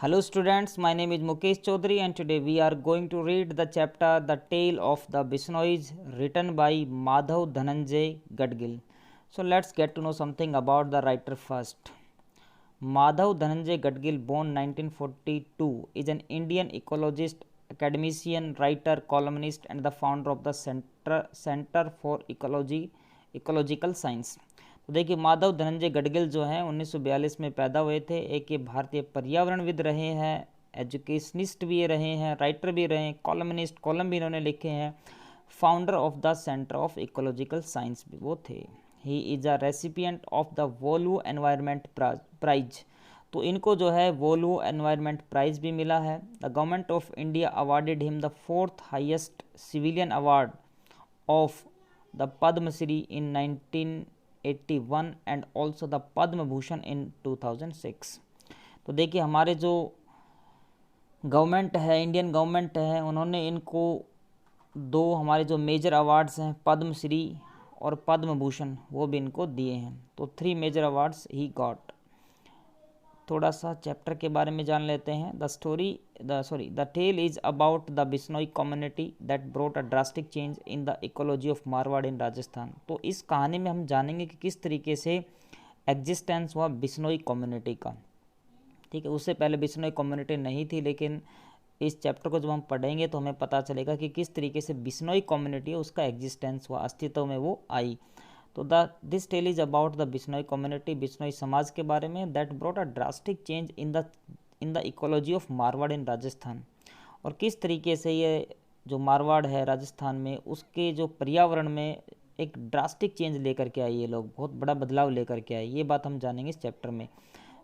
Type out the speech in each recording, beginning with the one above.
Hello students, my name is Mukesh Chaudhary and today we are going to read the chapter The Tale of the Bisnois written by Madhav Dhananjay Gadgil. So let's get to know something about the writer first. Madhav Dhananjay Gadgil, born 1942, is an Indian ecologist, academician, writer, columnist and the founder of the Center for Ecological Science. तो देखिए माधव धनंजय गडगिल जो हैं 1942 में पैदा हुए थे। एक ये भारतीय पर्यावरणविद रहे हैं, एजुकेशनिस्ट भी रहे हैं, राइटर भी रहे हैं, कॉलमनिस्ट, कॉलम भी इन्होंने लिखे हैं, founder of the centre of ecological science भी वो थे। He is a recipient of the Volvo environment prize. तो इनको जो है वोल्वो एनवायरनमेंट प्राइज भी मिला है। The government of India awarded him the 4th highest civilian award of the Padma Shri in 1981 and also the Padma Bhushan in 2006। तो देखिए हमारे जो गवर्नमेंट है, इंडियन गवर्नमेंट है, उन्होंने इनको दो हमारे जो मेजर अवार्ड्स हैं पद्मश्री और पद्म भूषण वो भी इनको दिए हैं। तो 3 मेजर अवार्ड्स ही गॉट। थोड़ा सा चैप्टर के बारे में जान लेते हैं। The tale is about the Bishnoi community that brought a drastic change in the ecology of Marwar in Rajasthan. तो इस कहानी में हम जानेंगे कि किस तरीके से एग्जिस्टेंस हुआ बिश्नोई कम्युनिटी का। ठीक है, उससे पहले बिश्नोई कम्युनिटी नहीं थी, लेकिन इस चैप्टर को जब हम पढ़ेंगे तो हमें पता चलेगा कि किस तरीके से बिश्नोई कम्युनिटी है उसका एग्जिस्टेंस हुआ, अस्तित्व में वो आई। तो this tale is about the Bishnoi community, Bishnoi समाज के बारे में, that brought a drastic change in the ecology of Marwar in Rajasthan. और किस तरीके से ये जो मारवाड़ है राजस्थान में उसके जो पर्यावरण में एक ड्रास्टिक चेंज लेकर के आए, ये लोग बहुत बड़ा बदलाव लेकर के आए, ये बात हम जानेंगे इस चैप्टर में।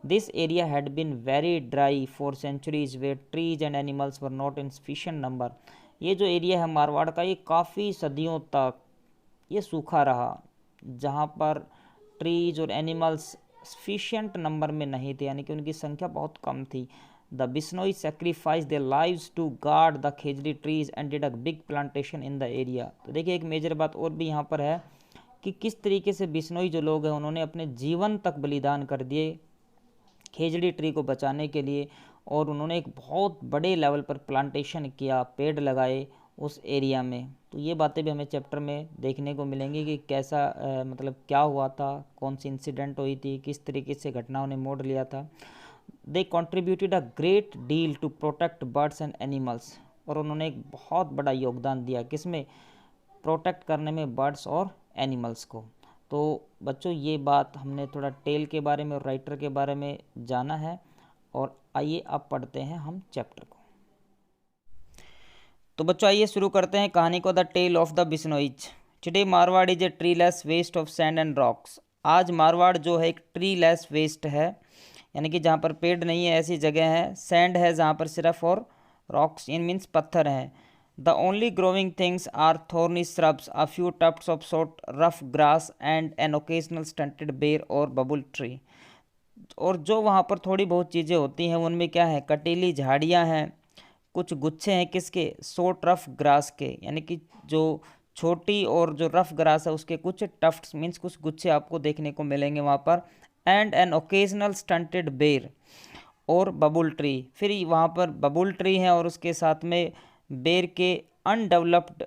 This area had been very dry for centuries where trees and animals were not in sufficient number. ये जो एरिया है मारवाड़ का, ये काफ़ी सदियों तक ये सूखा रहा, जहाँ पर ट्रीज और एनिमल्स सफिशिएंट नंबर में नहीं थे, यानी कि उनकी संख्या बहुत कम थी। The Bishnoi sacrifice their lives to guard the khejri trees and did a big plantation in the area. तो देखिए एक मेजर बात और भी यहाँ पर है कि किस तरीके से बिश्नोई जो लोग हैं उन्होंने अपने जीवन तक बलिदान कर दिए खेजड़ी ट्री को बचाने के लिए, और उन्होंने एक बहुत बड़े लेवल पर प्लांटेशन किया, पेड़ लगाए उस एरिया में। तो ये बातें भी हमें चैप्टर में देखने को मिलेंगी कि कैसा मतलब क्या हुआ था, कौन सी इंसिडेंट हुई थी, किस तरीके से घटनाओं ने मोड़ लिया था। They contributed a great deal to protect birds and animals. और उन्होंने एक बहुत बड़ा योगदान दिया किसमें, प्रोटेक्ट करने में बर्ड्स और एनिमल्स को। तो बच्चों ये बात हमने थोड़ा टेल के बारे में और राइटर के बारे में जाना है, और आइए अब पढ़ते हैं हम चैप्टर को। तो बच्चों आइए शुरू करते हैं कहानी को। The tale of the Bishnois. Today Marwar is a treeless waste of sand and rocks. आज मारवाड़ जो है एक ट्रीलेस वेस्ट है, यानी कि जहाँ पर पेड़ नहीं है ऐसी जगह है। सैंड है जहाँ पर सिर्फ, और रॉक्स इन मीन्स पत्थर हैं। The only growing things are thorny shrubs, a few tufts of short rough grass and an occasional stunted ber और बबुल ट्री। और जो वहाँ पर थोड़ी बहुत चीज़ें होती हैं उनमें क्या है, कटीली झाड़ियाँ हैं, कुछ गुच्छे हैं किसके, शॉर्ट रफ ग्रास के, यानी कि जो छोटी और जो रफ ग्रास है उसके कुछ टफ्ट्स मीन्स कुछ गुच्छे आपको देखने को मिलेंगे वहाँ पर। And an occasional stunted ber और बबुल ट्री। फिर वहाँ पर बबुल ट्री है और उसके साथ में बेर के अनडेवलप्ड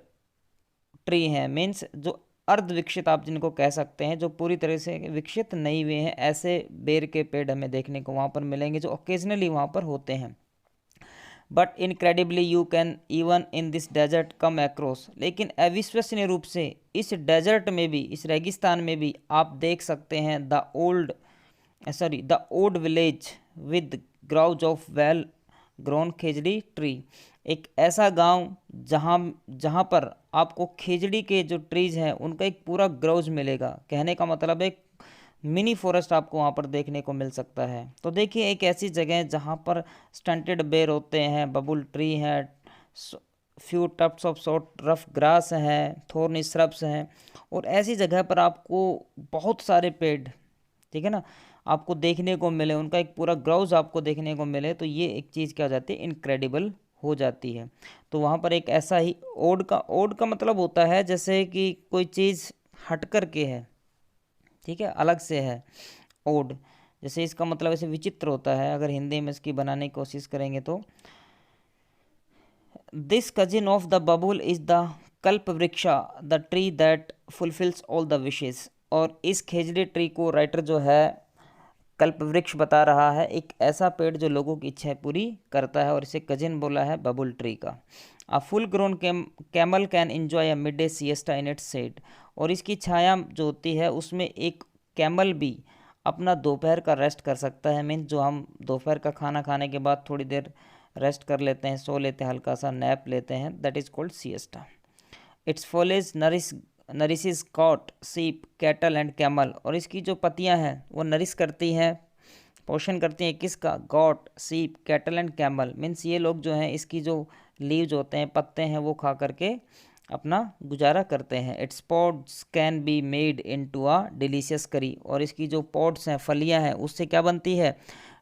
ट्री हैं, मीन्स जो अर्ध विकसित आप जिनको कह सकते हैं, जो पूरी तरह से विकसित नहीं हुए हैं, ऐसे बेर के पेड़ हमें देखने को वहाँ पर मिलेंगे जो ओकेजनली वहाँ पर होते हैं। But incredibly you can even in this desert come across. लेकिन अविश्वसनीय रूप से इस डेजर्ट में भी, इस रेगिस्तान में भी आप देख सकते हैं the old village with groves of well grown khejri tree. एक ऐसा गांव जहां पर आपको खेजड़ी के जो ट्रीज हैं उनका एक पूरा ग्राउज मिलेगा। कहने का मतलब एक मिनी फॉरेस्ट आपको वहाँ पर देखने को मिल सकता है। तो देखिए एक ऐसी जगह है जहाँ पर स्टंटेड बेर होते हैं, बबुल ट्री है, few tufts of short rough grass हैं, थॉर्नी श्रब्स हैं, और ऐसी जगह पर आपको बहुत सारे पेड़, ठीक है ना, आपको देखने को मिले, उनका एक पूरा ग्राउज आपको देखने को मिले, तो ये एक चीज़ क्या हो जाती है, इनक्रेडिबल हो जाती है। तो वहाँ पर एक ऐसा ही ओड का मतलब होता है जैसे कि कोई चीज़ हट कर के है, ठीक है, अलग से है ओड। जैसे इसका मतलब ऐसे विचित्र होता है, अगर हिंदी में इसकी बनाने की कोशिश करेंगे तो this cousin of the babul is the kalpavriksha the tree that fulfils all the wishes. और इस खेजड़ी ट्री को राइटर जो है कल्प वृक्ष बता रहा है, एक ऐसा पेड़ जो लोगों की इच्छाएं पूरी करता है, और इसे कजिन बोला है बबुल ट्री का। A full grown camel can enjoy a midday siesta in its shade. और इसकी छाया जो होती है उसमें एक कैमल भी अपना दोपहर का रेस्ट कर सकता है। मीन्स जो हम दोपहर का खाना खाने के बाद थोड़ी देर रेस्ट कर लेते हैं, सो लेते हैं, हल्का सा नैप लेते हैं, that is called siesta. Its foliage nourishes goats sheep cattle and camel. और इसकी जो पत्तियां हैं वो नरिश करती हैं, पोषण करती हैं किसका, गॉट सीप कैटल एंड कैमल। मीन्स ये लोग जो हैं इसकी जो लीव्स होते हैं, पत्ते हैं, वो खा करके अपना गुजारा करते हैं। It's pods can be made into a delicious करी। और इसकी जो पॉड्स हैं, फलियां हैं, उससे क्या बनती है,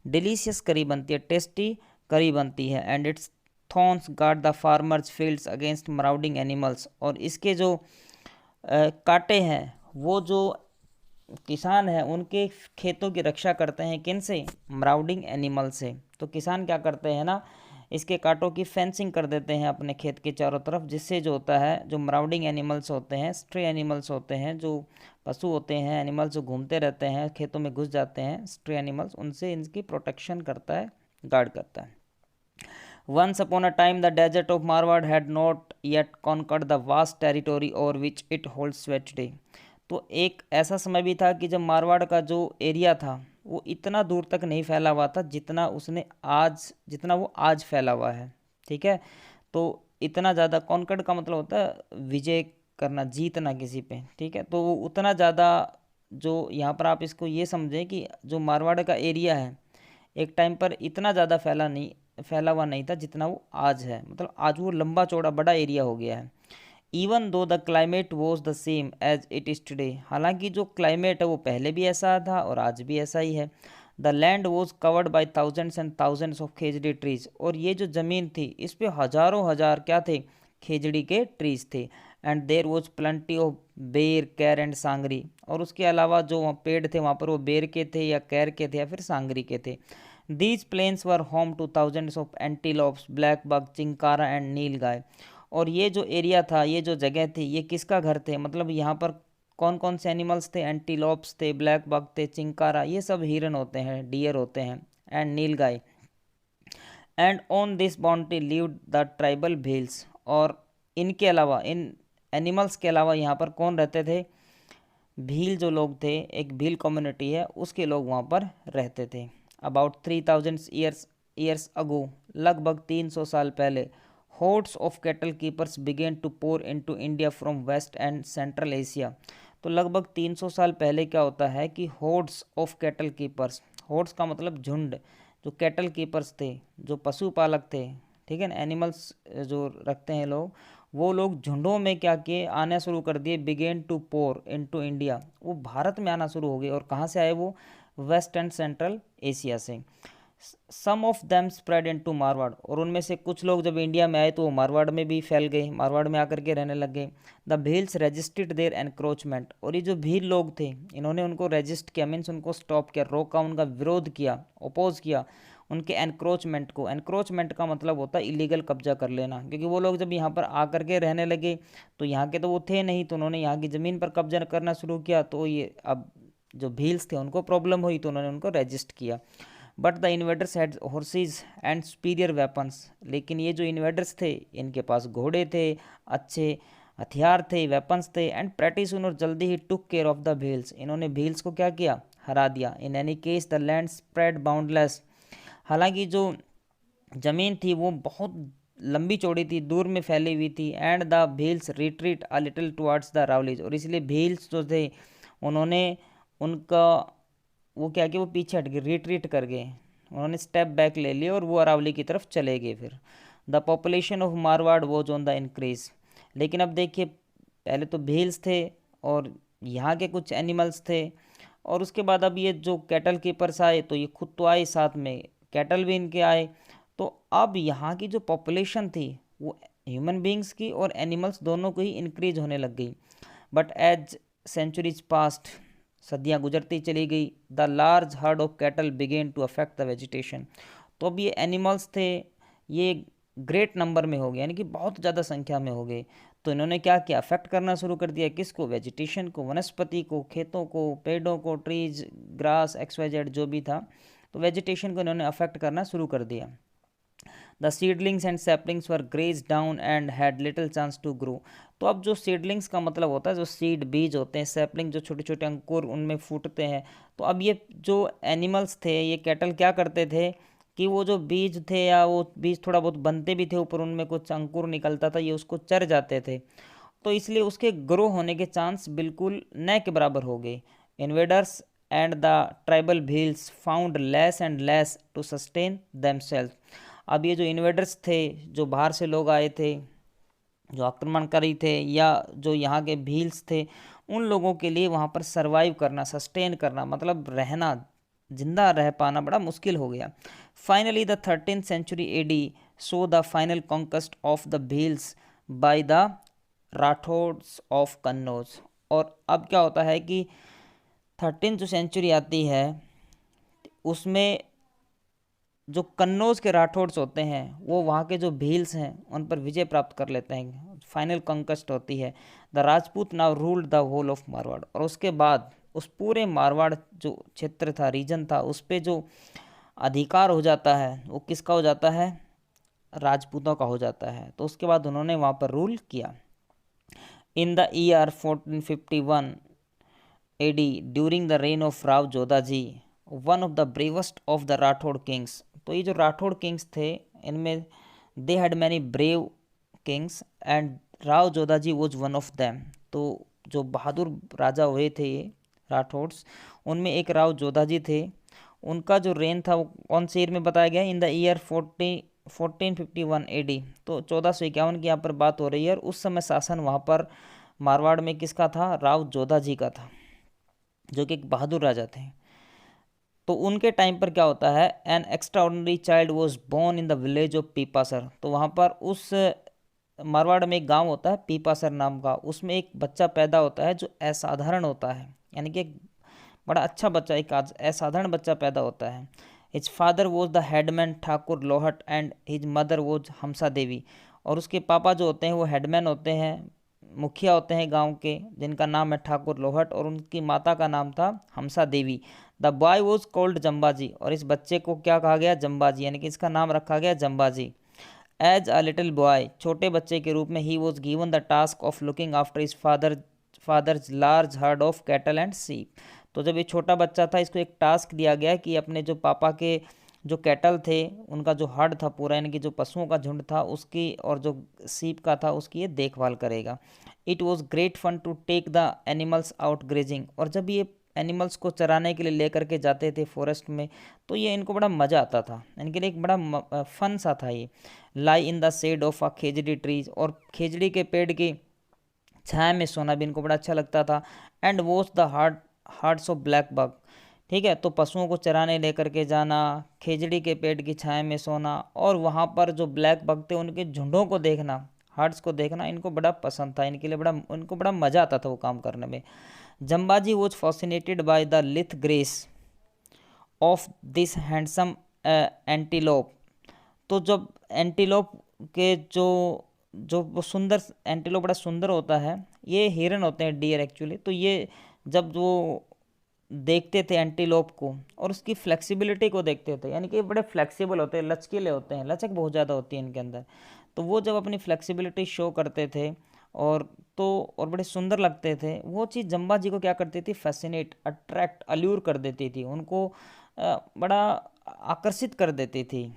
डिलीशियस करी बनती है, टेस्टी करी बनती है। And its thorns guard the farmers fields against marauding animals. और इसके जो कांटे हैं वो जो किसान हैं उनके खेतों की रक्षा करते हैं, किन से, मराउडिंग एनिमल से। तो किसान क्या करते हैं ना, इसके कांटों की फेंसिंग कर देते हैं अपने खेत के चारों तरफ, जिससे जो होता है, जो मराउडिंग एनिमल्स होते हैं, स्ट्रे एनिमल्स होते हैं, जो पशु होते हैं, एनिमल्स जो घूमते रहते हैं, खेतों में घुस जाते हैं, स्ट्रे एनिमल्स, उनसे इनकी प्रोटेक्शन करता है, गार्ड करता है। Once upon a time, the desert of Marwar had not yet conquered the vast territory over which it holds sway today. तो एक ऐसा समय भी था कि जब मारवाड़ का जो एरिया था वो इतना दूर तक नहीं फैला हुआ था जितना वो आज फैला हुआ है। ठीक है, तो इतना ज़्यादा, कॉन्कर्ड का मतलब होता है विजय करना, जीतना किसी पे। ठीक है, तो वो उतना ज़्यादा, जो यहाँ पर आप इसको ये समझें कि जो मारवाड़ का एरिया है एक टाइम पर इतना ज़्यादा फैला हुआ नहीं था जितना वो आज है। मतलब आज वो लंबा चौड़ा बड़ा एरिया हो गया है। Even though the climate was the same as it is today. हालांकि जो क्लाइमेट है वो पहले भी ऐसा था और आज भी ऐसा ही है। The land was covered by thousands and thousands of khejri trees. और ये जो ज़मीन थी इस पे हजारों हजार क्या थे, खेजड़ी के ट्रीज थे। And there was plenty of बेर कैर एंड सांगरी। और उसके अलावा जो वहाँ पेड़ थे वहाँ पर वो बेर के थे या कैर के थे या फिर सांगरी के थे। These plains were home to thousands of antelopes, black buck, chinkara and nilgai. और ये जो एरिया था, ये जो जगह थी, ये किसका घर थे, मतलब यहाँ पर कौन कौन से एनिमल्स थे, एंटीलोप्स थे, ब्लैक बक थे, चिंकारा, ये सब हिरन होते हैं, डियर होते हैं, and nilgai. And on this boundary lived the tribal Bhils. और इनके अलावा, इन एनिमल्स के अलावा यहाँ पर कौन रहते थे, भील जो लोग थे, एक भील कम्युनिटी है, उसके लोग वहाँ पर रहते थे। अबाउट 3000 ईयर्स अगो, लगभग 300 साल पहले, hordes of cattle keepers began to pour into India from west and central Asia. तो लगभग 300 साल पहले क्या होता है कि hordes of cattle keepers, hordes का मतलब झुंड, जो कैटल कीपर्स थे, जो पशुपालक थे, ठीक है ना, एनिमल्स जो रखते हैं लोग, वो लोग झुंडों में क्या किए, आना शुरू कर दिए, began to pour into India, वो भारत में आना शुरू हो गए। और कहाँ से आए वो, वेस्ट एंड सेंट्रल एशिया से। Some of them spread into Marwar. और उनमें से कुछ लोग जब इंडिया में आए तो वो मारवाड़ में भी फैल गए, मारवाड़ में आकर के रहने लग गए। The Bhils registered their encroachment. और ये जो भील लोग थे इन्होंने उनको रजिस्ट किया, मीन्स उनको स्टॉप किया, रोका, उनका विरोध किया, अपोज किया उनके एनक्रोचमेंट को। एनक्रोचमेंट का मतलब होता है इलीगल कब्जा कर लेना, क्योंकि वो लोग जब यहाँ पर आकर के रहने लगे तो यहाँ के तो वो थे नहीं, तो उन्होंने यहाँ की ज़मीन पर कब्जा करना शुरू किया। तो ये अब जो भील्स थे उनको प्रॉब्लम हुई तो उन्होंने उनको रजिस्ट किया। But the invaders had horses and superior weapons. लेकिन ये जो इन्वेडर्स थे इनके पास घोड़े थे, अच्छे हथियार थे, वेपन्स थे। एंड प्रेटी सून, और जल्दी ही took care of the Bhils. इन्होंने भील्स को क्या किया, हरा दिया। In any case the land spread boundless. हालांकि जो ज़मीन थी वो बहुत लंबी चौड़ी थी, दूर में फैली हुई थी। And the Bhils retreat a little towards the Aravallis. और इसलिए भील्स जो थे उन्होंने उनका वो क्या किया, वो पीछे हट गए, रिट्रीट कर गए, उन्होंने स्टेप बैक ले लिए और वो अरावली की तरफ चले गए। फिर the population of Marwar was on the increase. लेकिन अब देखिए, पहले तो भील्स थे और यहाँ के कुछ एनिमल्स थे, और उसके बाद अब ये जो कैटल कीपर्स आए तो ये खुद तो आए, साथ में कैटल भी इनके आए। तो अब यहाँ की जो पॉपुलेशन थी वो ह्यूमन बींग्स की और एनिमल्स दोनों को ही इंक्रीज होने लग गई। बट एज सेंचुरीज पास्ट, सदियां गुजरती चली गई। The large herd of cattle began to affect the vegetation. तो अब ये एनिमल्स थे, ये ग्रेट नंबर में हो गए, यानी कि बहुत ज़्यादा संख्या में हो गए। तो इन्होंने क्या किया, अफेक्ट करना शुरू कर दिया किसको, वेजिटेशन को, वनस्पति को, खेतों को, पेड़ों को, ट्रीज, ग्रास, XYZ जो भी था, तो वेजिटेशन को इन्होंने अफेक्ट करना शुरू कर दिया। The seedlings and saplings were grazed down and had little chance to grow. तो अब जो सीडलिंग्स का मतलब होता है, जो सीड बीज होते हैं, सैपलिंग जो छोटे छोटे अंकुर उनमें फूटते हैं, तो अब ये जो एनिमल्स थे, ये कैटल क्या करते थे कि वो जो बीज थे या वो बीज थोड़ा बहुत बनते भी थे ऊपर, उनमें कुछ अंकुर निकलता था, ये उसको चर जाते थे। तो इसलिए उसके ग्रो होने के चांस बिल्कुल न के बराबर हो गए। Invaders and the tribal Bhils found less and less to sustain themselves. अब ये जो इन्वेडर्स थे, जो बाहर से लोग आए थे, जो आक्रमणकारी थे, या जो यहाँ के भील्स थे, उन लोगों के लिए वहाँ पर सरवाइव करना, सस्टेन करना, मतलब रहना, जिंदा रह पाना बड़ा मुश्किल हो गया। Finally the 13th century AD saw the final conquest of the Bhils by the Rathores of Kannauj. और अब क्या होता है कि 13th जो सेंचुरी आती है, उसमें जो कन्नौज के राठौड्स होते हैं, वो वहाँ के जो भील्स हैं उन पर विजय प्राप्त कर लेते हैं, फाइनल कंक्वेस्ट होती है। The Rajput now ruled the whole of Marwar. और उसके बाद उस पूरे मारवाड़ जो क्षेत्र था, रीजन था, उस पर जो अधिकार हो जाता है वो किसका हो जाता है, राजपूतों का हो जाता है। तो उसके बाद उन्होंने वहाँ पर रूल किया। In the year 1451 AD during the rain of Rao Jodhaji, one of the bravest of the Rathore Kings. तो ये जो राठौड़ किंग्स थे, इनमें they had many brave Kings and Rao Jodhaji was one of them. तो जो बहादुर राजा हुए थे ये राठौड्स, उनमें एक राव जोधाजी थे। उनका जो रेन था वो कौन से ईयर में बताया गया, इन द ईयर 1451 AD। तो 1451 की यहाँ पर बात हो रही है। और उस समय शासन वहाँ पर मारवाड़ में किसका था, राव जोधाजी का था, जो कि एक बहादुर राजा थे। तो उनके टाइम पर क्या होता है, an extraordinary child was born in the village of Pipasar. तो वहाँ पर उस मारवाड़ में एक गांव होता है पीपासर नाम का, उसमें एक बच्चा पैदा होता है जो असाधारण होता है, यानी कि एक बड़ा अच्छा बच्चा, एक असाधारण बच्चा पैदा होता है। His father was the headman Thakur Lohat and his mother was Hamsa Devi. और उसके पापा जो होते हैं वो हेडमैन होते हैं, मुखिया होते हैं गांव के, जिनका नाम है ठाकुर लोहट, और उनकी माता का नाम था Hamsa Devi. The boy was called Jambaji. और इस बच्चे को क्या कहा गया, जम्बाजी, यानी कि इसका नाम रखा गया Jambaji. As a little boy, छोटे बच्चे के रूप में, he was given the task of looking after his father's large herd of cattle and sheep. तो जब ये छोटा बच्चा था, इसको एक टास्क दिया गया कि अपने जो पापा के जो कैटल थे, उनका जो हर्ड था पूरा, यानी कि जो पशुओं का झुंड था उसकी, और जो सीप का था उसकी ये देखभाल करेगा। It was great fun to take the animals out grazing. और जब ये एनिमल्स को चराने के लिए लेकर के जाते थे फॉरेस्ट में, तो ये इनको बड़ा मज़ा आता था, इनके लिए एक बड़ा फन सा था ये। Lay in the shade of a khejri trees. और खेजड़ी के पेड़ की छाया में सोना भी इनको बड़ा अच्छा लगता था। And watch the hearts of black bug. ठीक है, तो पशुओं को चराने लेकर के जाना, खेजड़ी के पेड़ की छाया में सोना, और वहाँ पर जो ब्लैक बग थे उनके झुंडों को देखना, हार्ट्स को देखना, इनको बड़ा पसंद था, इनके लिए इनको बड़ा मज़ा आता था वो काम करने में। Jambaji was fascinated by the लिथ grace of this handsome antelope. तो जब एंटीलोप के जो जो वो सुंदर एंटीलोप बड़ा सुंदर होता है, ये हिरन होते हैं, डियर एक्चुअली। तो ये जब वो देखते थे एंटीलोप को और उसकी फ्लेक्सिबिलिटी को देखते थे, यानी कि बड़े फ्लेक्सिबल होते हैं, लचकीले होते हैं, लचक बहुत ज़्यादा होती है इनके अंदर। तो वो जब अपनी फ्लेक्सिबिलिटी शो करते थे और बड़े सुंदर लगते थे, वो चीज़ जम्बा जी को क्या करती थी, फैसिनेट, अट्रैक्ट, अल्यूर कर देती थी, उनको बड़ा आकर्षित कर देती थी।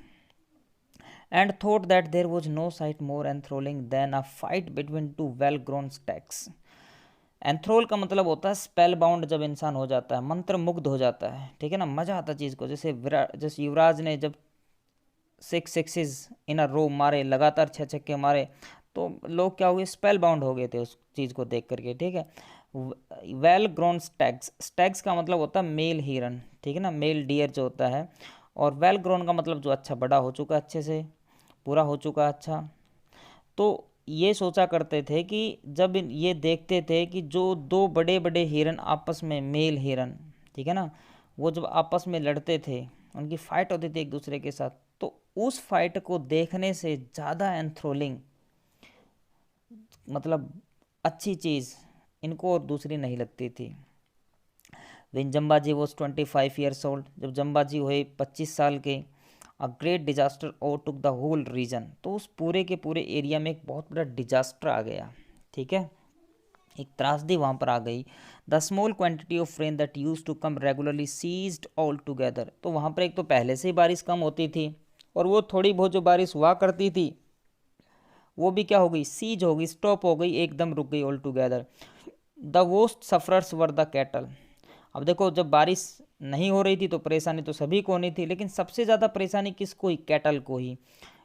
And thought that there was no sight more enthralling than a fight between two well grown stags. Enthral का मतलब होता है स्पेल बाउंड, जब इंसान हो जाता है, मंत्र मुग्ध हो जाता है, ठीक है ना, मजा आता चीज़ को। जैसे युवराज ने जब 6 सिक्सेस इन अ रो मारे, लगातार 6 छक्के मारे, तो लोग क्या हुए, स्पेल बाउंड हो गए थे उस चीज़ को देख करके, ठीक है। वेल ग्रोन स्टैग्स, स्टैग्स का मतलब होता है मेल हिरन, ठीक है ना, मेल डियर जो होता है। और वेल ग्रोन का मतलब जो अच्छा बड़ा हो चुका, अच्छे से पूरा हो चुका, अच्छा। तो ये सोचा करते थे कि जब ये देखते थे कि जो दो बड़े बड़े हिरन आपस में, मेल हिरन, ठीक है ना, वो जब आपस में लड़ते थे, उनकी फाइट होती थी एक दूसरे के साथ, तो उस फाइट को देखने से ज़्यादा एंथ्रोलिंग, मतलब अच्छी चीज़ इनको और दूसरी नहीं लगती थी। When Jambaji was 25 years old, जब जम्बाजी हुए 25 साल के, a great disaster overtook the whole region, तो उस पूरे के पूरे एरिया में एक बहुत बड़ा डिजास्टर आ गया, ठीक है, एक त्रासदी वहाँ पर आ गई। The small quantity of rain that used to come regularly ceased all together, तो वहाँ पर एक तो पहले से ही बारिश कम होती थी, और वो थोड़ी बहुत जो बारिश हुआ करती थी वो भी क्या हो गई, सीज हो गई, स्टॉप हो गई, एकदम रुक गई all together. The worst sufferers were the cattle. अब देखो, जब बारिश नहीं हो रही थी तो परेशानी तो सभी को होनी थी, लेकिन सबसे ज़्यादा परेशानी किसको ही, कैटल को ही।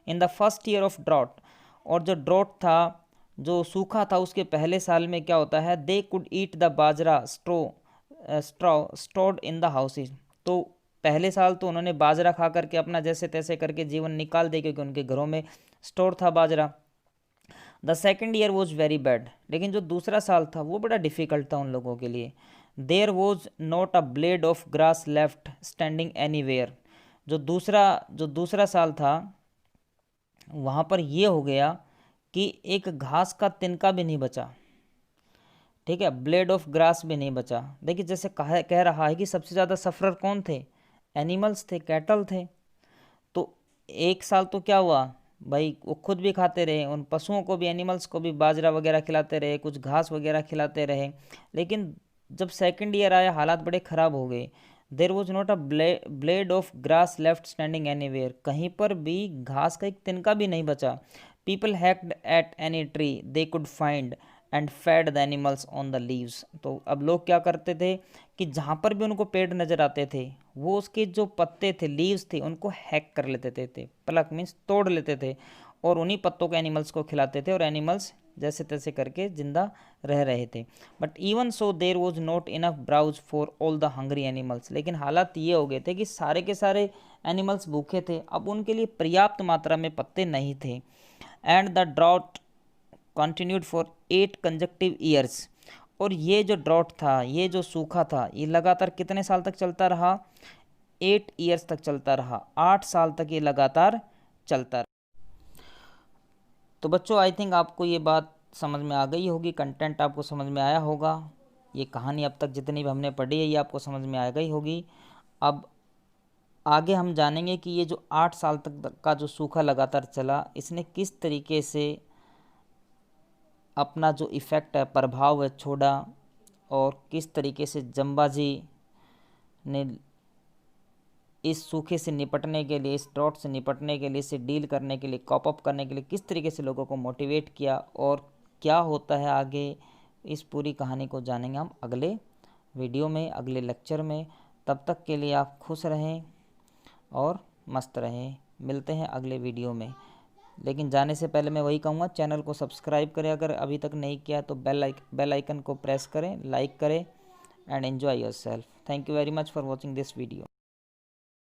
In the first year of drought, और जो ड्रॉट था, जो सूखा था, उसके पहले साल में क्या होता है, they could eat the bajra straw stored in the houses, तो पहले साल तो उन्होंने बाजरा खा करके अपना जैसे तैसे करके जीवन निकाल दे, क्योंकि उनके घरों में स्टोर था बाजरा। The second year was very bad, लेकिन जो दूसरा साल था वो बड़ा डिफ़िकल्ट था उन लोगों के लिए। There was not a blade of grass left standing anywhere, जो दूसरा साल था वहाँ पर ये हो गया कि एक घास का तिनका भी नहीं बचा, ठीक है, ब्लेड ऑफ ग्रास भी नहीं बचा। देखिए, जैसे कह रहा है कि सबसे ज़्यादा सफरर कौन थे, एनिमल्स थे, कैटल थे। तो एक साल तो क्या हुआ भाई, वो खुद भी खाते रहे, उन पशुओं को भी, एनिमल्स को भी बाजरा वगैरह खिलाते रहे, कुछ घास वगैरह खिलाते रहे, लेकिन जब सेकंड ईयर आया हालात बड़े ख़राब हो गए। देर was not a blade of grass left standing anywhere, कहीं पर भी घास का एक तिनका भी नहीं बचा। People hacked at any tree they could find and fed the animals on the leaves, तो अब लोग क्या करते थे कि जहाँ पर भी उनको पेड़ नज़र आते थे वो उसके जो पत्ते थे, लीव्स थे, उनको हैक कर लेते थे, प्लक मीन्स तोड़ लेते थे, और उन्हीं पत्तों को एनिमल्स को खिलाते थे, और एनिमल्स जैसे तैसे करके जिंदा रह रहे थे। But even so there was not enough browse for all the hungry animals, लेकिन हालात ये हो गए थे कि सारे के सारे एनिमल्स भूखे थे, अब उनके लिए पर्याप्त मात्रा में पत्ते नहीं थे। And the drought continued for 8 consecutive years, और ये जो ड्रॉट था, ये जो सूखा था, ये लगातार कितने साल तक चलता रहा, 8 ईयर्स तक चलता रहा, 8 साल तक ये लगातार चलता रहा। तो बच्चों, आई थिंक आपको ये बात समझ में आ गई होगी, कंटेंट आपको समझ में आया होगा, ये कहानी अब तक जितनी भी हमने पढ़ी है ये आपको समझ में आ गई होगी। अब आगे हम जानेंगे कि ये जो 8 साल तक का जो सूखा लगातार चला, इसने किस तरीके से अपना जो इफ़ेक्ट है, प्रभाव है, छोड़ा, और किस तरीके से जम्बाजी ने इस सूखे से निपटने के लिए, इस ड्रॉट से निपटने के लिए, इसे डील करने के लिए, कॉप अप करने के लिए किस तरीके से लोगों को मोटिवेट किया, और क्या होता है आगे, इस पूरी कहानी को जानेंगे हम अगले वीडियो में, अगले लेक्चर में। तब तक के लिए आप खुश रहें और मस्त रहें, मिलते हैं अगले वीडियो में। लेकिन जाने से पहले मैं वही कहूँगा, चैनल को सब्सक्राइब करें अगर अभी तक नहीं किया तो, बेल आइकन को प्रेस करें, लाइक करें, and enjoy yourself. Thank you very much for watching this video.